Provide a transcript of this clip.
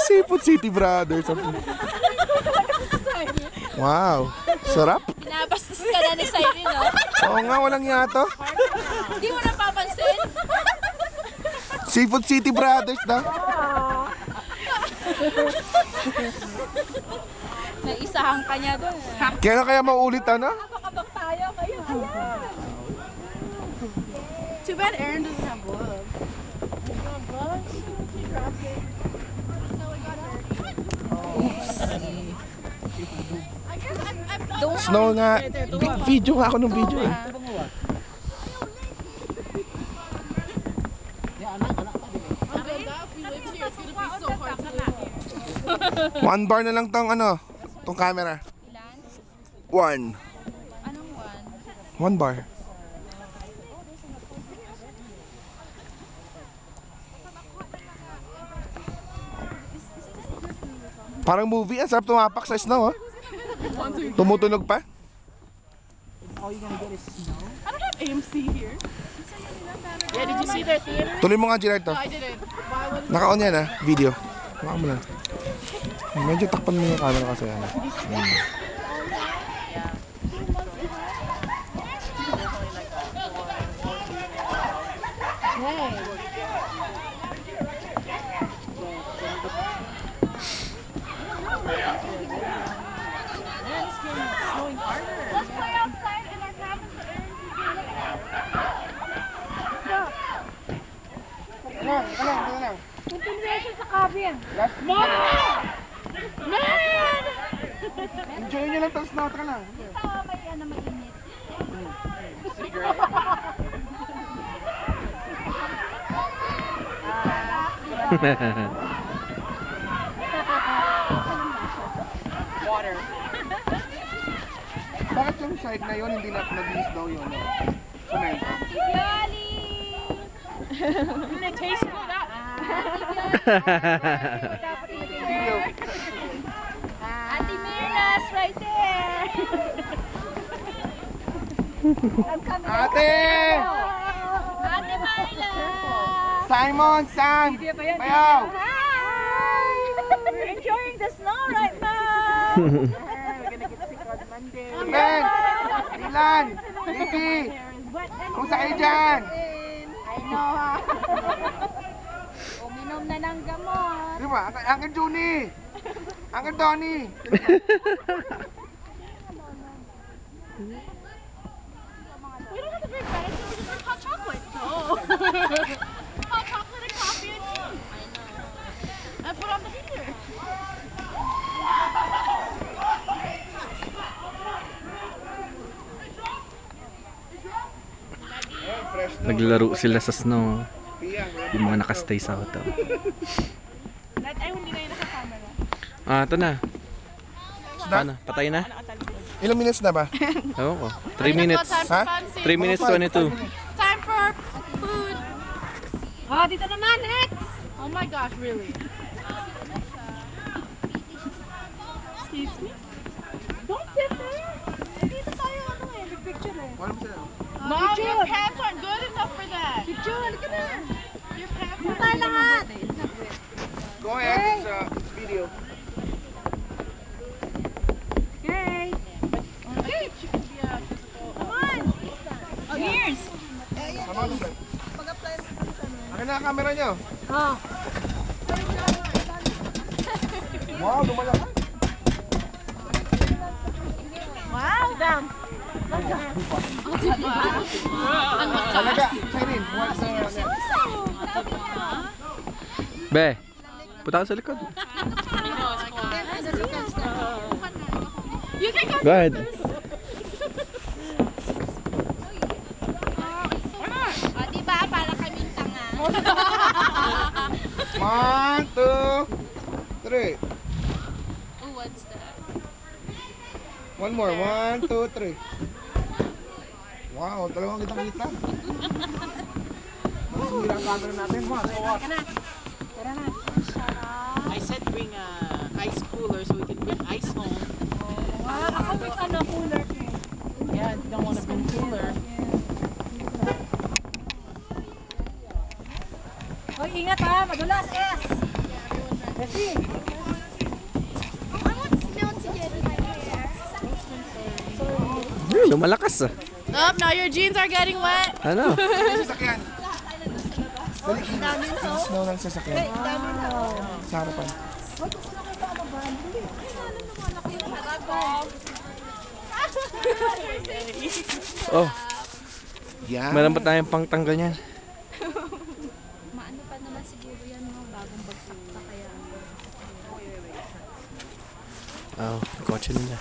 Seafood City Brothers. Wow. Sarap. Pinapastos ka na ni Cyril, no? Oo nga, walang yato. Hindi mo napapansin? Seafood City Brothers daw. Naisahan ka niya doon. Kailan kaya maulit ano? Napakabang tayo kayo. Too bad Aaron doesn't have gloves. He dropped it. So we got dirty. Snow nga. Video nga ako ng video eh. One bar na lang tong ano, tong camera. Ilan? One. Anong one? One bar. Parang movie, ang sarap tumapak sa snow, oh. Tumutunog pa. All you're gonna get is snow. I don't have AMC here. Yeah, did you see their theater? Tuloy mo nga, Gerard, to. I didn't. Why would Naka-on yan, ha? Video. Maka mo lang. Medyo takpan mo yung camera kasi, ano. Let's play outside in our cabin for Aaron. Continuation sa cabin. Enjoy nyo lang, tapos na lang. Ito, may ano mainit. Water. Bakit yung side na yun, hindi na nag-use daw yun? Cemento. Yali! It tastes good. Video. Ate Mirna's right there! I'm coming. Ate! Ate Myla! Simon! Sam! Bayaw! Hi! We're enjoying the snow right now! We're gonna get sick on Monday. Ben! Ilan! Lipi! Kung sa kayo dyan! I know ha! Uminom na ng gamot! Di ba? Uncle Juni! Uncle Donnie! We don't have to drink medicine, we just drink hot chocolate! Oh! Hot chocolate and coffee and tea! I know. And put on the heater! Naglaro sila sa snow. Yung mga nakastay sa hotel. Ay, hindi na yun nasa-camera. Ah, ito na. Paano? Patay na? Ilang minutes na ba? Ewan ko. 3 minutes. Ha? 3 minutes 22. Time for food! Oh, dito naman, X! Oh my gosh, really? Excuse me? Don't sit there! Dito tayo, ano eh, picture eh. Mom, your pants aren't good enough for that! Picture, halika na! Your pants aren't good enough. Go ahead, it's a video. Okay. Okay. Come on. Oh, ears. Akin na ang camera nyo. Oh. Wow, lumalaki. Wow. Down. Talaga, Sirin, what's Be, punta ka sa likod. You can go. Go ahead. Diba? Para kaming tanga. 1, 2, 3. Oh, what's that? One more. 1, 2, 3. Wow, dalawang kitang-kita. Masira ang camera natin. Tara na. I said bring a ice cooler so we can bring ice home. Wow, ako may ano, cooler. Yeah, you don't want to bring cooler. Hoy, ingat ha. Madulas, S. snow to get in my hair. Lumalakas ah. Oh, now your jeans are getting wet. Ano? Sasakyan. Snow ng sasakyan. Sa harapan. Oh, Yan. meron pa tayong pangtanggal niyan. Maano pa naman siguro yan, no? Bagong bagsak pa kaya. Oh, kotse nila.